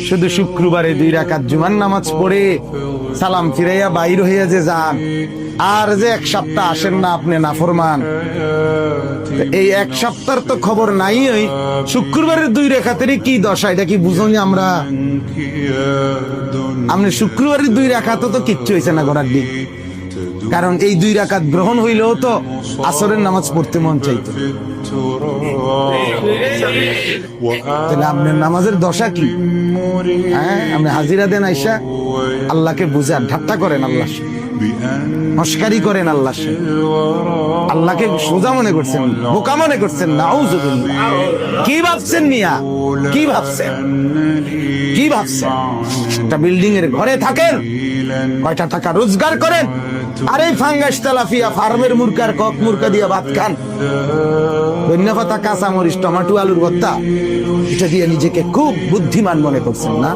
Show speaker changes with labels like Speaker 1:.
Speaker 1: শুধু শুক্রবারে 2 রাকাত জুমার নামাজ পড়ে সালাম ফিরাইয়া বাইর হইয়া যে যান, আর যে 1 সপ্তাহ আসেন না আপনি নাফরমান। এই 1 সপ্তাহের তো খবর নাই। ওই শুক্রবারের 2 রাকাতেরই কি দশা, এটা কি বুঝনি আমরা? আপনি শুক্রবারের 2 রাকাতও তো কিচ্ছু হয়েছে না ঘোরার দিন, কারণ এই 2 রাকাত গ্রহণ হইলেও তো আসরের নামাজ পড়তে মন চাইতো। তাহলে আপনার নামাজের দশা কি? হ্যাঁ, আপনি হাজিরা দেন আইসা আল্লাহকে বুঝান, ঠাট্টা করেন আল্লাহ, মস্কারি করেন আল্লাহ, আল্লাহকে সোজা মনে করছেন, বোকা মনে করছেন। নাউযুবিল্লাহ। কি ভাবছেন মিয়া? কি ভাবছেন? কি ভাবছেন? একটা বিল্ডিং এর ঘরে থাকেন, কয়টা টাকা রোজগার করেন, আর এই ফাঙ্গাস তেলাপিয়া ফার্মের মুরগার কক মুরগা দিয়ে ভাত খান, ধনিয়া পাতা, কাঁচা মরিচ, টমেটো, আলুর ভর্তা, এটা দিয়ে নিজেকে খুব বুদ্ধিমান মনে করছেন না?